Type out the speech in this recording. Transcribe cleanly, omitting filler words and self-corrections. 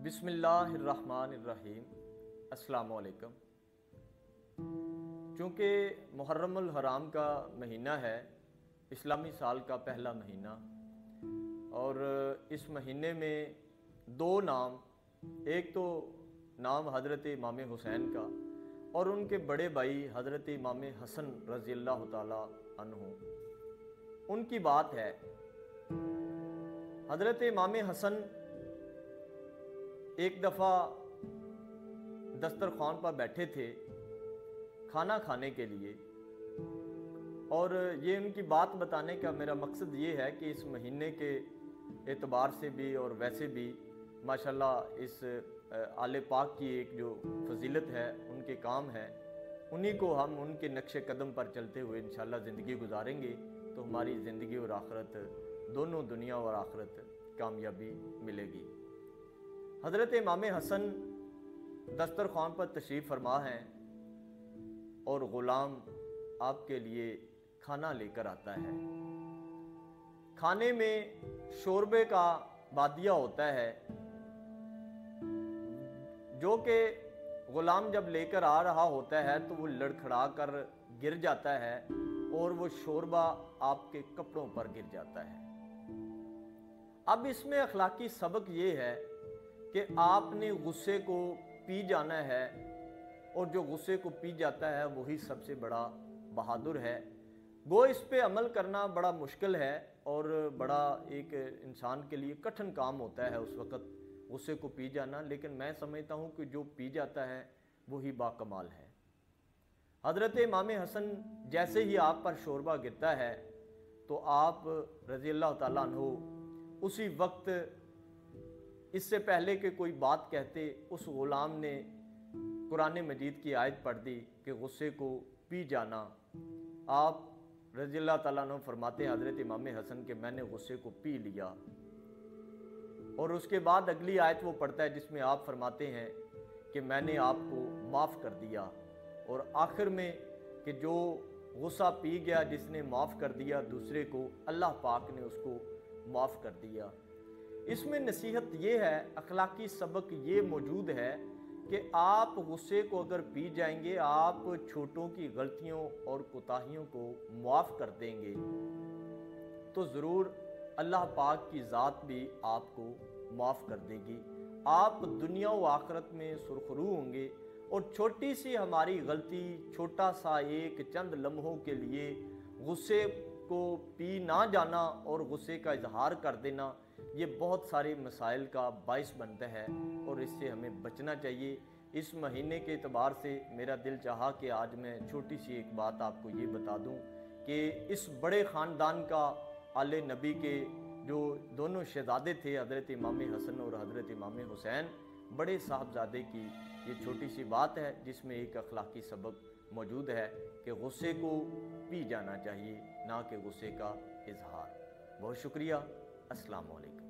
बिस्मिल्लाहिर्रहमानिर्रहीम। अस्सलामु अलैकुम। चूँकि मुहर्रम अल हराम का महीना है, इस्लामी साल का पहला महीना, और इस महीने में दो नाम, एक तो नाम हज़रत इमाम हुसैन का और उनके बड़े भाई हज़रत इमाम हसन रज़ियल्लाहु ताला अन्हु, उनकी बात है। हज़रत इमाम हसन एक दफ़ा दस्तरखान पर बैठे थे खाना खाने के लिए, और ये उनकी बात बताने का मेरा मकसद ये है कि इस महीने के एतबार से भी और वैसे भी माशाल्लाह इस आले पाक की एक जो फजीलत है, उनके काम है, उन्हीं को हम उनके नक्शे कदम पर चलते हुए इंशाल्लाह ज़िंदगी गुजारेंगे तो हमारी ज़िंदगी और आखरत, दोनों दुनिया और आखरत कामयाबी मिलेगी। हज़रत इमाम हसन दस्तरखान पर तशरीफ़ फरमा हैं और ग़ुलाम आपके लिए खाना लेकर आता है। खाने में शोरबे का बादिया होता है, जो कि ग़ुलाम जब लेकर आ रहा होता है तो वो लड़खड़ा कर गिर जाता है और वो शोरबा आपके कपड़ों पर गिर जाता है। अब इसमें अखलाकी सबक ये है कि आपने गुस्से को पी जाना है, और जो गुस्से को पी जाता है वही सबसे बड़ा बहादुर है। गो इस पे अमल करना बड़ा मुश्किल है और बड़ा एक इंसान के लिए कठिन काम होता है उस वक़्त गुस्से को पी जाना, लेकिन मैं समझता हूँ कि जो पी जाता है वही बाकमाल है। हज़रत इमाम हसन जैसे ही आप पर शोरबा गिरता है तो आप रज़ियल्लाहु ताला अन्हु उसी वक्त, इससे पहले कि कोई बात कहते, उस ग़ुलाम ने कुरान मजीद की आयत पढ़ दी कि गुस्से को पी जाना। आप रज़ियल्लाहु ताला अन्हु फरमाते हैं हज़रत इमाम हसन के मैंने गुस्से को पी लिया, और उसके बाद अगली आयत वो पढ़ता है जिसमें आप फरमाते हैं कि मैंने आपको माफ़ कर दिया, और आखिर में कि जो गुस्सा पी गया, जिसने माफ़ कर दिया दूसरे को, अल्लाह पाक ने उसको माफ़ कर दिया। इसमें नसीहत ये है, अखलाकी सबक ये मौजूद है कि आप गुस्से को अगर पी जाएंगे, आप छोटों की गलतियों और कोताहियों को माफ़ कर देंगे तो ज़रूर अल्लाह पाक की ज़ात भी आपको माफ़ कर देगी। आप दुनिया व आखिरत में सुरखरू होंगे, और छोटी सी हमारी गलती, छोटा सा एक चंद लम्हों के लिए गुस्से को पी ना जाना और गुस्से का इजहार कर देना, ये बहुत सारे मसाइल का बाइस बनता है और इससे हमें बचना चाहिए। इस महीने के एतबार से मेरा दिल चाहा कि आज मैं छोटी सी एक बात आपको ये बता दूं कि इस बड़े ख़ानदान का, आले नबी के जो दोनों शहज़ादे थे, हज़रत इमाम हसन और हज़रत इमाम हुसैन, बड़े साहबजादे की ये छोटी सी बात है जिसमें एक अखलाकी सबक मौजूद है कि गुस्से को पी जाना चाहिए, ना कि गुस्से का इजहार। बहुत शुक्रिया। अस्सलाम वालेकुम।